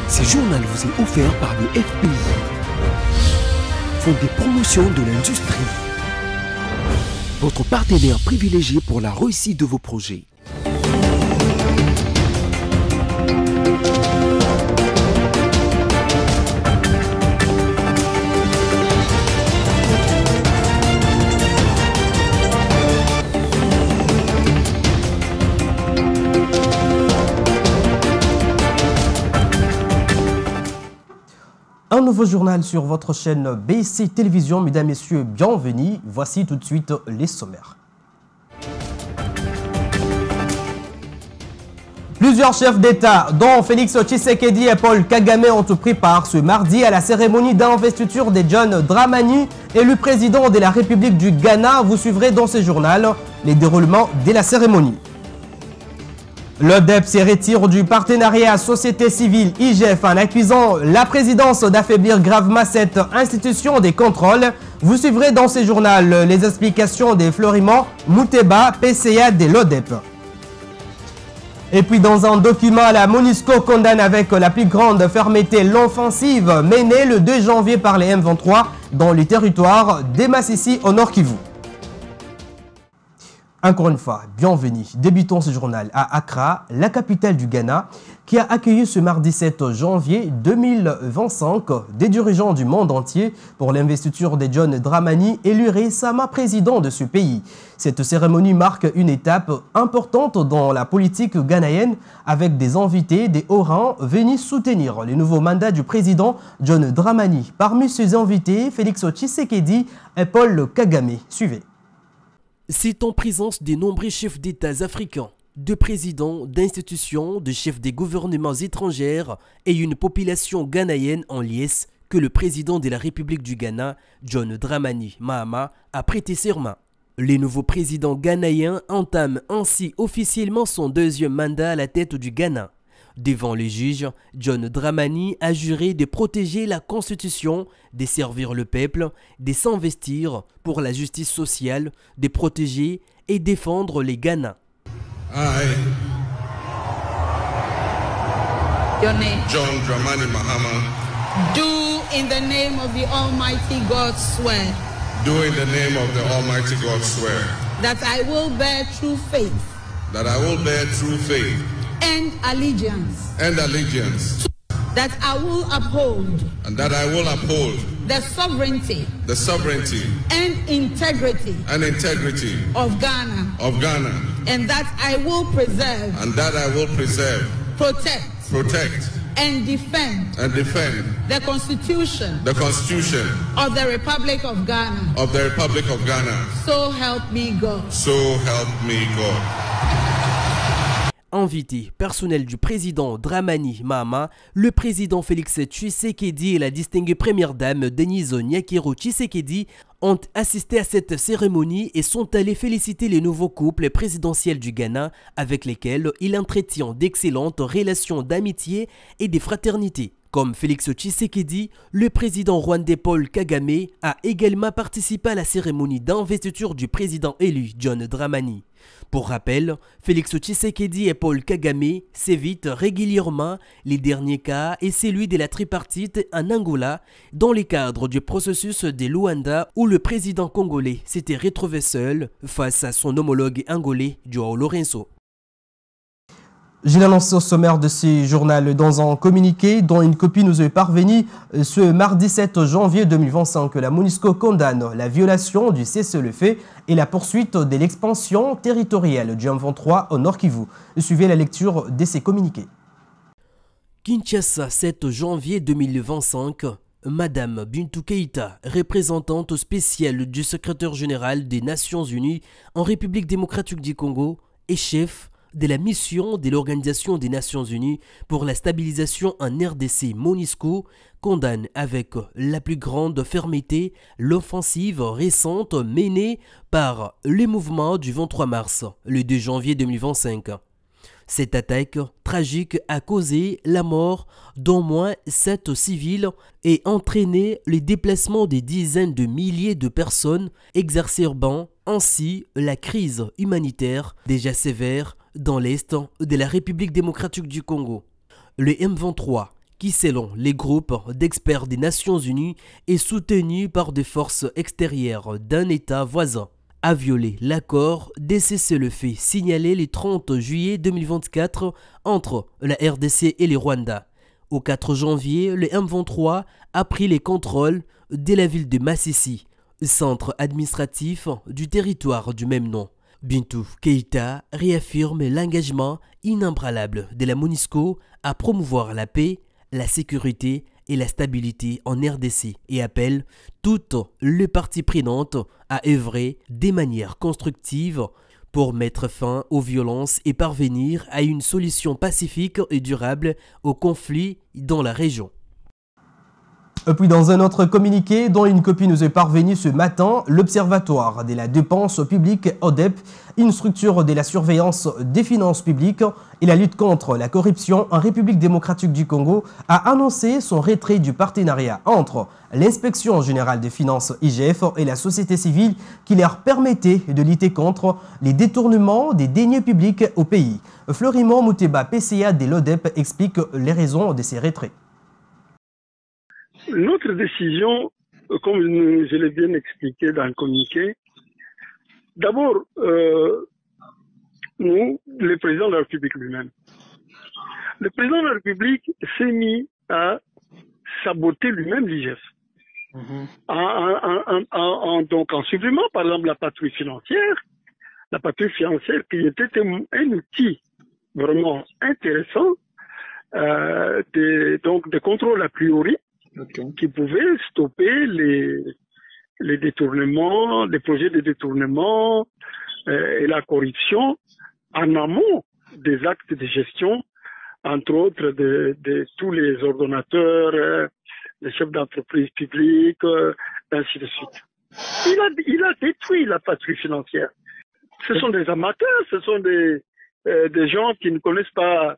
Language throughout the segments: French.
Ce journal vous est offert par le FPI, Fonds des promotions de l'industrie, votre partenaire privilégié pour la réussite de vos projets. Un nouveau journal sur votre chaîne BC Télévision. Mesdames, Messieurs, bienvenue. Voici tout de suite les sommaires. Plusieurs chefs d'État, dont Félix Tshisekedi et Paul Kagame, ont pris part ce mardi à la cérémonie d'investiture de John Dramani, élu président de la République du Ghana. Vous suivrez dans ce journal les déroulements de la cérémonie. L'ODEP se retire du partenariat société civile IGF en accusant la présidence d'affaiblir gravement cette institution des contrôles. Vous suivrez dans ce journal les explications de Florimond Mouteba, PCA de l'ODEP. Et puis dans un document, la MONUSCO condamne avec la plus grande fermeté l'offensive menée le 2 janvier par les M23 dans le territoire des Massissi au Nord Kivu. Encore une fois, bienvenue. Débutons ce journal à Accra, la capitale du Ghana, qui a accueilli ce mardi 7 janvier 2025 des dirigeants du monde entier pour l'investiture de John Dramani, élu récemment président de ce pays. Cette cérémonie marque une étape importante dans la politique ghanéenne avec des invités des hauts rangs venus soutenir le nouveau mandat du président John Dramani. Parmi ces invités, Félix Tshisekedi et Paul Kagame. Suivez. C'est en présence des nombreux chefs d'États africains, de présidents, d'institutions, de chefs des gouvernements étrangers et une population ghanéenne en liesse que le président de la République du Ghana, John Dramani Mahama, a prêté serment. Le nouveau président ghanéen entame ainsi officiellement son deuxième mandat à la tête du Ghana. Devant les juges, John Dramani a juré de protéger la Constitution, de servir le peuple, de s'investir pour la justice sociale, de protéger et défendre les Ghana. Your name. John Dramani Mahama. Do in the name of the Almighty God swear. Do in the name of the Almighty God swear. That I will bear true faith. That I will bear true faith. And allegiance. And allegiance. That I will uphold. And that I will uphold. The sovereignty. The sovereignty. And integrity. And integrity. Of Ghana. Of Ghana. And that I will preserve. And that I will preserve. Protect. Protect. And defend. And defend. The Constitution. The Constitution. Of the Republic of Ghana. Of the Republic of Ghana. So help me God. So help me God. Invité personnel du président Dramani Mahama, le président Félix Tshisekedi et la distinguée première dame Denise Nyakero Tshisekedi ont assisté à cette cérémonie et sont allés féliciter les nouveaux couples présidentiels du Ghana avec lesquels il entretient d'excellentes relations d'amitié et de fraternité. Comme Félix Tshisekedi, le président rwandais Paul Kagame a également participé à la cérémonie d'investiture du président élu John Dramani. Pour rappel, Félix Tshisekedi et Paul Kagame s'évitent régulièrement. Les derniers cas est celui de la tripartite en Angola, dans le cadre du processus de Luanda où le président congolais s'était retrouvé seul face à son homologue angolais João Lourenço. Je l'annonce au sommaire de ce journal dans un communiqué dont une copie nous est parvenue ce mardi 7 janvier 2025. La MONUSCO condamne la violation du cessez-le-feu et la poursuite de l'expansion territoriale du M23 au Nord Kivu. Suivez la lecture de ces communiqués. Kinshasa, 7 janvier 2025. Madame Bintou Keïta, représentante spéciale du secrétaire général des Nations Unies en République démocratique du Congo et chef de la mission de l'Organisation des Nations Unies pour la stabilisation en RDC MONUSCO, condamne avec la plus grande fermeté l'offensive récente menée par les mouvements du 23 mars, le 2 janvier 2025. Cette attaque tragique a causé la mort d'au moins 7 civils et entraîné le déplacement des dizaines de milliers de personnes, exacerbant ainsi la crise humanitaire déjà sévère dans l'est de la République démocratique du Congo. Le M23, qui, selon les groupes d'experts des Nations Unies, est soutenu par des forces extérieures d'un État voisin, a violé l'accord des cessez-le-feu signalé le 30 juillet 2024 entre la RDC et le Rwanda. Au 4 janvier, le M23 a pris les contrôles de la ville de Masisi, centre administratif du territoire du même nom. Bintou Keïta réaffirme l'engagement inébranlable de la MONUSCO à promouvoir la paix, la sécurité et la stabilité en RDC et appelle toutes les parties prenantes à œuvrer de manière constructive pour mettre fin aux violences et parvenir à une solution pacifique et durable aux conflits dans la région. Et puis dans un autre communiqué dont une copie nous est parvenue ce matin, l'Observatoire de la dépense publique ODEP, une structure de la surveillance des finances publiques et la lutte contre la corruption en République démocratique du Congo, a annoncé son retrait du partenariat entre l'Inspection générale des finances IGF et la société civile qui leur permettait de lutter contre les détournements des deniers publics au pays. Florimond Mouteba, PCA de l'ODEP, explique les raisons de ces retraits. Notre décision, comme je l'ai bien expliqué dans le communiqué, d'abord, nous, le président de la République lui-même, le président de la République s'est mis à saboter lui-même l'IGF. Donc en supprimant par exemple la patrouille financière qui était un outil vraiment intéressant de contrôle a priori, qui pouvait stopper les détournements, les projets de détournement et la corruption en amont des actes de gestion, entre autres de tous les ordonnateurs, les chefs d'entreprise publiques, ainsi de suite. Il a détruit la patrouille financière. Ce sont des amateurs, ce sont des gens qui ne connaissent pas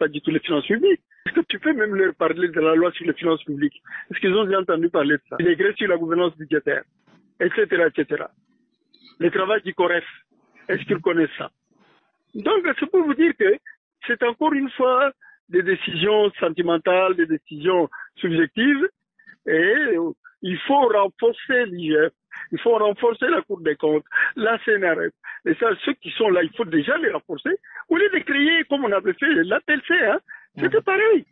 du tout les finances publiques. Est-ce que tu peux même leur parler de la loi sur les finances publiques? Est-ce qu'ils ont déjà entendu parler de ça? Les décrets sur la gouvernance budgétaire, etc., etc. Le travail du COREF, est-ce qu'ils connaissent ça? Donc, c'est pour vous dire que c'est encore une fois des décisions sentimentales, des décisions subjectives, et il faut renforcer l'IGF, il faut renforcer la Cour des comptes, la CNRS, et ça, ceux qui sont là, il faut déjà les renforcer, au lieu de créer, comme on avait fait l'APLC, hein, c'était pareil.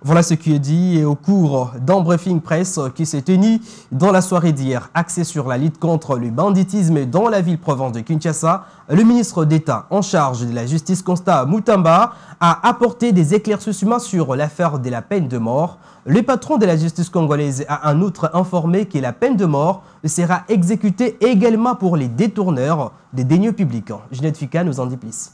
Voilà ce qui est dit et au cours d'un briefing presse qui s'est tenu dans la soirée d'hier, axé sur la lutte contre le banditisme dans la ville-province de Kinshasa, le ministre d'État en charge de la justice, Constant Moutamba, a apporté des éclaircissements sur l'affaire de la peine de mort. Le patron de la justice congolaise a en outre informé que la peine de mort sera exécutée également pour les détourneurs des deniers publics. Ginette Fika nous en dit plus.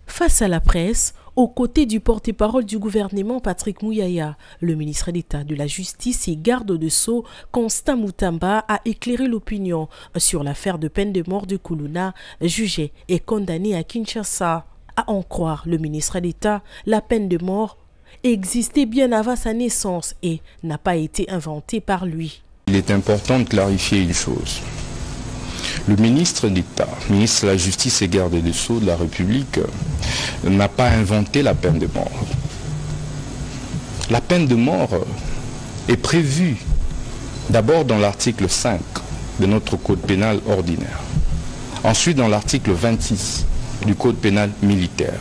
Face à la presse, aux côtés du porte-parole du gouvernement Patrick Mouyaya, le ministre d'État de la Justice et garde de Sceaux Constant Moutamba a éclairé l'opinion sur l'affaire de peine de mort de Kuluna, jugé et condamné à Kinshasa. À en croire le ministre d'État, la peine de mort existait bien avant sa naissance et n'a pas été inventée par lui. Il est important de clarifier une chose. Le ministre d'État, ministre de la Justice et garde des Sceaux de la République, n'a pas inventé la peine de mort. La peine de mort est prévue d'abord dans l'article 5 de notre Code pénal ordinaire. Ensuite dans l'article 26 du Code pénal militaire.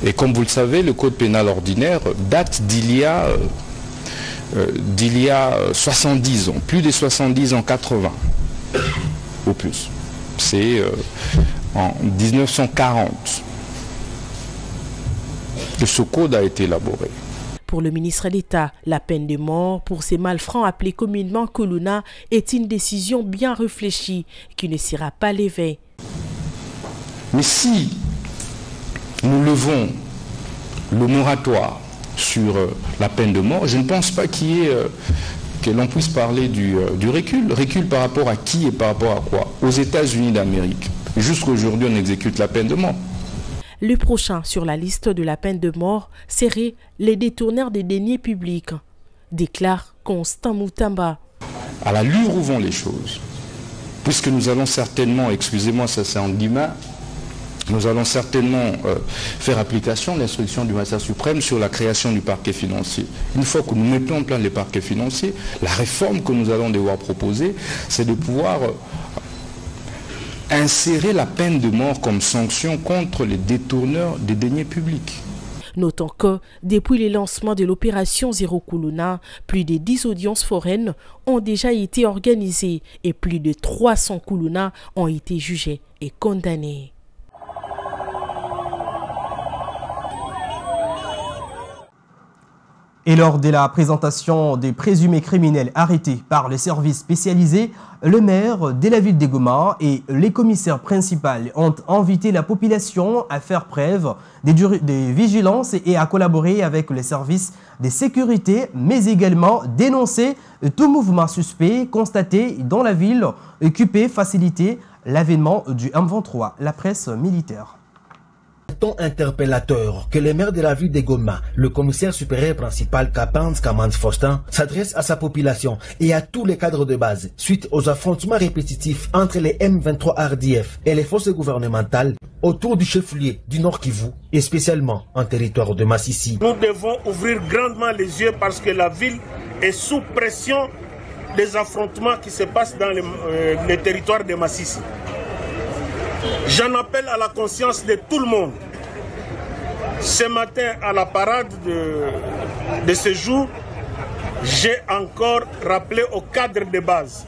Et comme vous le savez, le Code pénal ordinaire date d'il y a 70 ans, plus de 70 ans, 80 au plus. C'est en 1940 que ce code a été élaboré. Pour le ministre d'État, la peine de mort pour ces malfrats appelés communément Kuluna est une décision bien réfléchie qui ne sera pas levée. Mais si nous levons le moratoire sur la peine de mort, je ne pense pas que l'on puisse parler du recul. Recul par rapport à qui et par rapport à quoi? Aux États-Unis d'Amérique. Jusqu'aujourd'hui, on exécute la peine de mort. Le prochain sur la liste de la peine de mort serait les détourneurs des deniers publics, déclare Constant Moutamba. À l'allure où vont les choses, puisque nous allons certainement, excusez-moi, ça c'est en guillemets, Nous allons certainement faire application de l'instruction du magistrat suprême sur la création du parquet financier. Une fois que nous mettons en place les parquets financiers, la réforme que nous allons devoir proposer, c'est de pouvoir insérer la peine de mort comme sanction contre les détourneurs des deniers publics. Notons que, depuis le lancement de l'opération Zéro Kuluna, plus de 10 audiences foraines ont déjà été organisées et plus de 300 Kuluna ont été jugés et condamnés. Et lors de la présentation des présumés criminels arrêtés par les services spécialisés, le maire de la ville de Goma et les commissaires principaux ont invité la population à faire preuve de vigilance et à collaborer avec les services de sécurité, mais également dénoncer tout mouvement suspect constaté dans la ville occupée, faciliter l'avènement du M23, la presse militaire. Ton interpellateur que le maire de la ville de Goma, le commissaire supérieur principal Kapans Kamans Faustin, s'adresse à sa population et à tous les cadres de base suite aux affrontements répétitifs entre les M23 RDF et les forces gouvernementales autour du chef-lieu du Nord Kivu et spécialement en territoire de Massissi. Nous devons ouvrir grandement les yeux parce que la ville est sous pression des affrontements qui se passent dans les territoires de Massissi. J'en appelle à la conscience de tout le monde. Ce matin, à la parade de ce jour, j'ai encore rappelé au cadre de base,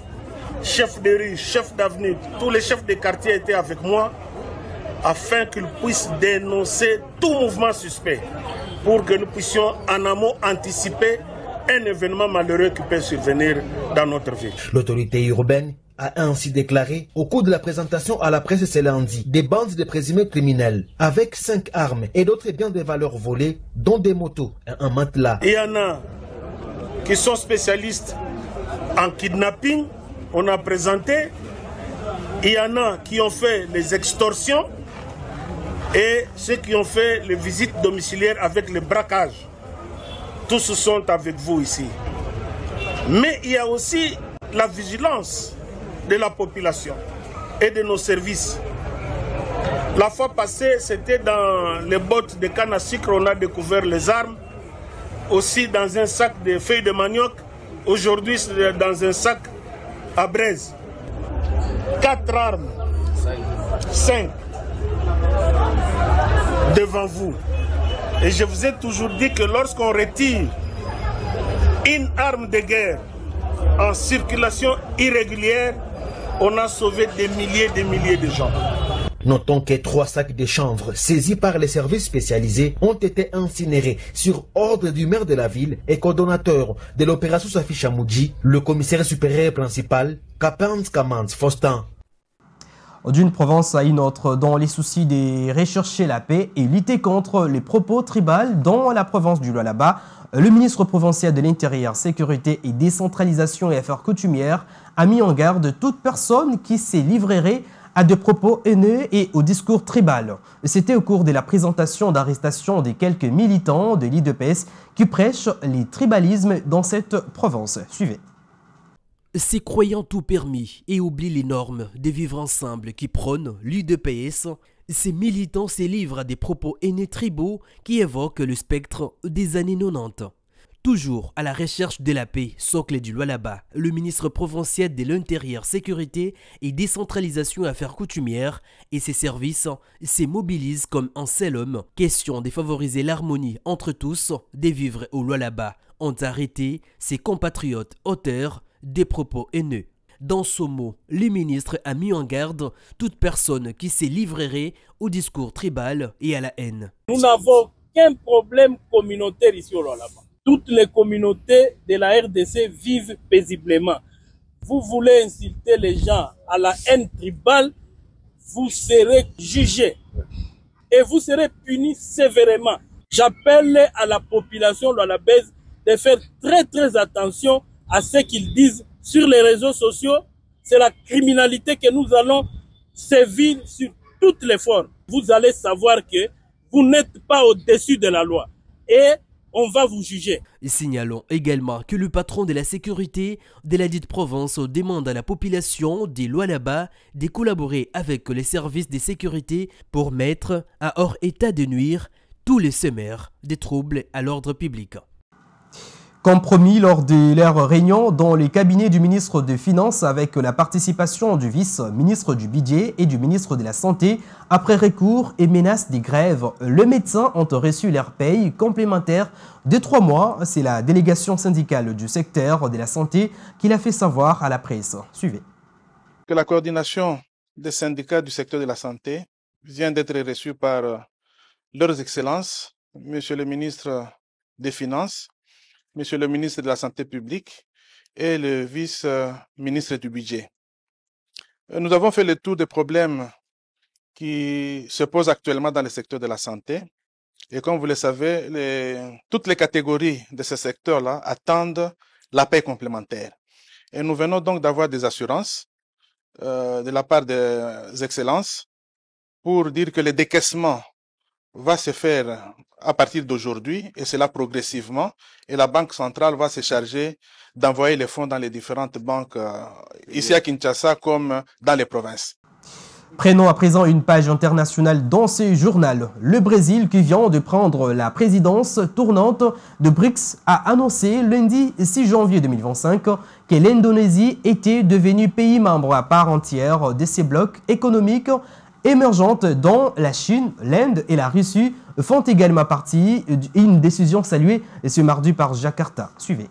chef de rue, chef d'avenue, tous les chefs de quartier étaient avec moi, afin qu'ils puissent dénoncer tout mouvement suspect, pour que nous puissions en amont anticiper un événement malheureux qui peut survenir dans notre ville. L'autorité urbaine a ainsi déclaré au cours de la présentation à la presse ce lundi des bandes de présumés criminels avec 5 armes et d'autres biens de valeur volés, dont des motos et un matelas. Il y en a qui sont spécialistes en kidnapping, on a présenté. Il y en a qui ont fait les extorsions et ceux qui ont fait les visites domiciliaires avec le braquage. Tous sont avec vous ici. Mais il y a aussi la vigilance de la population et de nos services. La fois passée, c'était dans les bottes de canne à sucre, on a découvert les armes, aussi dans un sac de feuilles de manioc. Aujourd'hui, c'est dans un sac à braise. 4 armes, 5 devant vous. Et je vous ai toujours dit que lorsqu'on retire une arme de guerre en circulation irrégulière, on a sauvé des milliers de gens. Notons que 3 sacs de chanvre saisis par les services spécialisés ont été incinérés sur ordre du maire de la ville et coordonnateur de l'opération Safi Chamoudji, le commissaire supérieur principal, Kapans Kamans Faustin. D'une province à une autre, dans les soucis de rechercher la paix et lutter contre les propos tribaux dans la province du Lualaba, le ministre provincial de l'Intérieur, Sécurité et Décentralisation et Affaires coutumières a mis en garde toute personne qui s'est livrerait à des propos haineux et au discours tribal. C'était au cours de la présentation d'arrestation de quelques militants de l'IDPS qui prêchent les tribalismes dans cette province. Suivez. Ces croyants tout permis et oublient les normes de vivre ensemble qui prônent l'UDPS, ces militants se livrent à des propos haineux tribaux qui évoquent le spectre des années 90. Toujours à la recherche de la paix, socle du Lualaba, le ministre provincial de l'Intérieur, Sécurité et Décentralisation Affaires coutumières et ses services se mobilisent comme un seul homme. Question de favoriser l'harmonie entre tous, de vivre au Lualaba, ont arrêté ses compatriotes auteurs des propos haineux. Dans ce mot, le ministre a mis en garde toute personne qui se livrerait au discours tribal et à la haine. Nous n'avons qu'un problème communautaire ici au Lualaba. Toutes les communautés de la RDC vivent paisiblement. Vous voulez inciter les gens à la haine tribale, vous serez jugés et vous serez punis sévèrement. J'appelle à la population lualabaise de faire très attention à ce qu'ils disent sur les réseaux sociaux. C'est la criminalité que nous allons sévir sur toutes les formes. Vous allez savoir que vous n'êtes pas au-dessus de la loi. Et on va vous juger. Signalons également que le patron de la sécurité de la dite province demande à la population des Lualaba de collaborer avec les services de sécurité pour mettre à hors état de nuire tous les semeurs des troubles à l'ordre public. Comme promis lors de leur réunion dans les cabinets du ministre des Finances avec la participation du vice-ministre du Budget et du ministre de la Santé, après recours et menaces des grèves, les médecins ont reçu leur paye complémentaire de 3 mois. C'est la délégation syndicale du secteur de la santé qui l'a fait savoir à la presse. Suivez. Que la coordination des syndicats du secteur de la santé vient d'être reçue par leurs excellences, Monsieur le ministre des Finances, Monsieur le ministre de la Santé publique et le vice-ministre du Budget. Nous avons fait le tour des problèmes qui se posent actuellement dans le secteur de la santé. Et comme vous le savez, toutes les catégories de ce secteur-là attendent la paie complémentaire. Et nous venons donc d'avoir des assurances de la part des excellences pour dire que le décaissement va se faire à partir d'aujourd'hui, et cela progressivement, et la Banque centrale va se charger d'envoyer les fonds dans les différentes banques, ici à Kinshasa comme dans les provinces. Prenons à présent une page internationale dans ce journal. Le Brésil, qui vient de prendre la présidence tournante de BRICS, a annoncé lundi 6 janvier 2025 que l'Indonésie était devenue pays membre à part entière de ces blocs économiques émergentes dont la Chine, l'Inde et la Russie font également partie. Une décision saluée ce mardi par Jakarta. Suivez.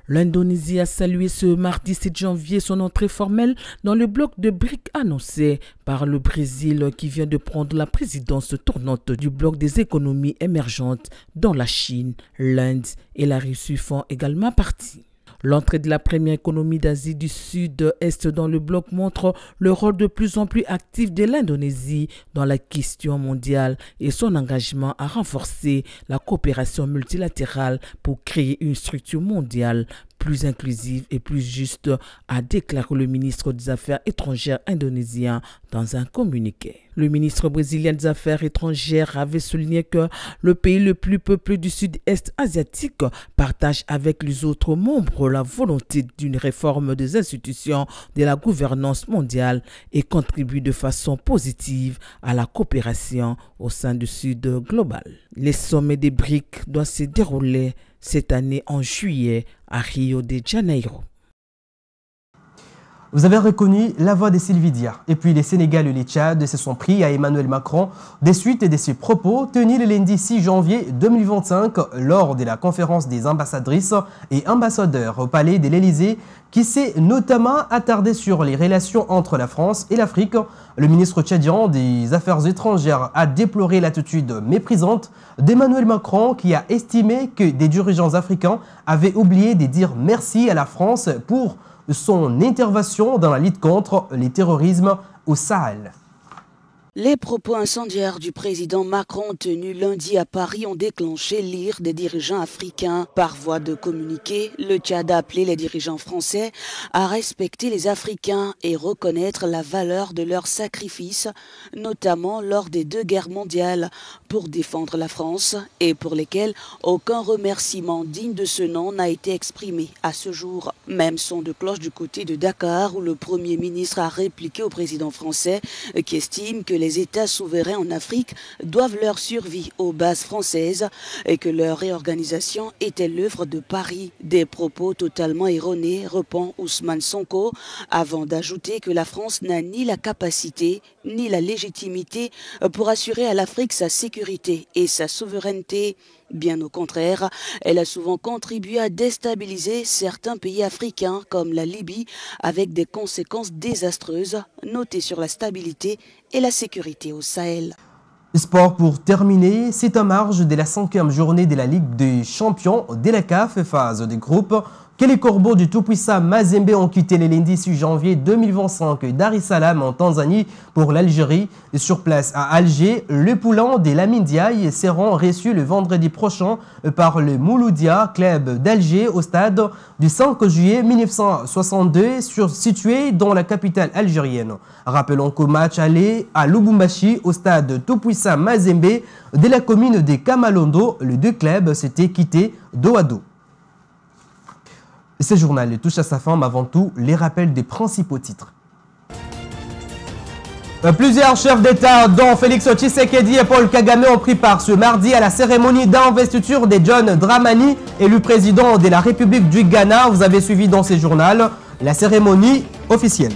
L'Indonésie a salué ce mardi 7 janvier son entrée formelle dans le bloc de BRICS annoncé par le Brésil qui vient de prendre la présidence tournante du bloc des économies émergentes dont la Chine, l'Inde et la Russie font également partie. L'entrée de la première économie d'Asie du Sud-Est dans le bloc montre le rôle de plus en plus actif de l'Indonésie dans la question mondiale et son engagement à renforcer la coopération multilatérale pour créer une structure mondiale plus inclusive et plus juste, a déclaré le ministre des Affaires étrangères indonésien dans un communiqué. Le ministre brésilien des Affaires étrangères avait souligné que le pays le plus peuplé du sud-est asiatique partage avec les autres membres la volonté d'une réforme des institutions de la gouvernance mondiale et contribue de façon positive à la coopération au sein du Sud global. Les sommets des BRICS doivent se dérouler cette année en juillet à Rio de Janeiro. Vous avez reconnu la voix de Sylvie Dia. Et puis les Sénégal et les Tchad se sont pris à Emmanuel Macron des suites de ses propos tenus le lundi 6 janvier 2025 lors de la conférence des ambassadrices et ambassadeurs au palais de l'Élysée qui s'est notamment attardé sur les relations entre la France et l'Afrique. Le ministre tchadien des Affaires étrangères a déploré l'attitude méprisante d'Emmanuel Macron qui a estimé que des dirigeants africains avaient oublié de dire merci à la France pour son intervention dans la lutte contre le terrorisme au Sahel. Les propos incendiaires du président Macron tenus lundi à Paris ont déclenché l'ire des dirigeants africains. Par voie de communiqué, le Tchad a appelé les dirigeants français à respecter les Africains et reconnaître la valeur de leurs sacrifices, notamment lors des 2 guerres mondiales, pour défendre la France et pour lesquels aucun remerciement digne de ce nom n'a été exprimé à ce jour. Même son de cloche du côté de Dakar où le Premier ministre a répliqué au président français qui estime que les États souverains en Afrique doivent leur survie aux bases françaises et que leur réorganisation était l'œuvre de Paris. Des propos totalement erronés, répond Ousmane Sonko, avant d'ajouter que la France n'a ni la capacité ni la légitimité pour assurer à l'Afrique sa sécurité et sa souveraineté. Bien au contraire, elle a souvent contribué à déstabiliser certains pays africains comme la Libye avec des conséquences désastreuses notées sur la stabilité et la sécurité au Sahel. Sport pour terminer, c'est en marge de la 5e journée de la Ligue des champions de la CAF phase des groupes que les corbeaux du tout-puissant Mazembe ont quitté le lundi 6 janvier 2025 Dar es Salaam en Tanzanie pour l'Algérie. Sur place à Alger, le poulain de Lamine Diaye seront reçus le vendredi prochain par le Mouloudia Club d'Alger au stade du 5 juillet 1962 situé dans la capitale algérienne. Rappelons qu'au match aller à Lubumbashi au stade tout-puissant Mazembe de la commune de Kamalondo, les deux clubs s'étaient quittés dos à dos. Ce journal touche à sa fin, mais avant tout, les rappels des principaux titres. Plusieurs chefs d'État, dont Félix Tshisekedi et Paul Kagame, ont pris part ce mardi à la cérémonie d'investiture de John Dramani, élu président de la République du Ghana. Vous avez suivi dans ce journal la cérémonie officielle.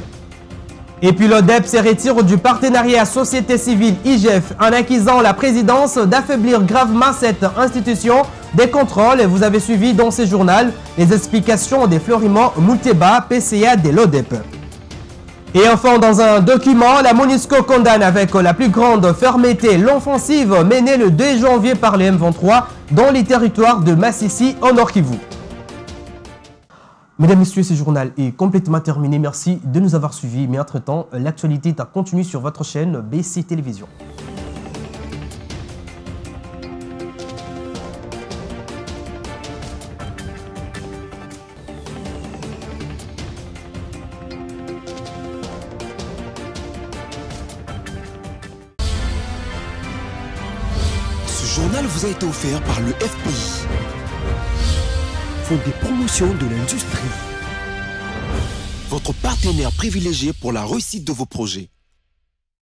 Et puis l'ODEP se retire du partenariat société civile IGF en accusant la présidence d'affaiblir gravement cette institution des contrôles. Vous avez suivi dans ce journal les explications de Florimond Mouteba, PCA de l'ODEP. Et enfin, dans un document, la MONUSCO condamne avec la plus grande fermeté l'offensive menée le 2 janvier par les M23 dans les territoires de Massissi en Nord-Kivu. Mesdames, Messieurs, ce journal est complètement terminé. Merci de nous avoir suivis. Mais entre-temps, l'actualité est à continuer sur votre chaîne BC Télévision. Ce journal vous a été offert par le FPI. Fonds des promotions de l'industrie. Votre partenaire privilégié pour la réussite de vos projets.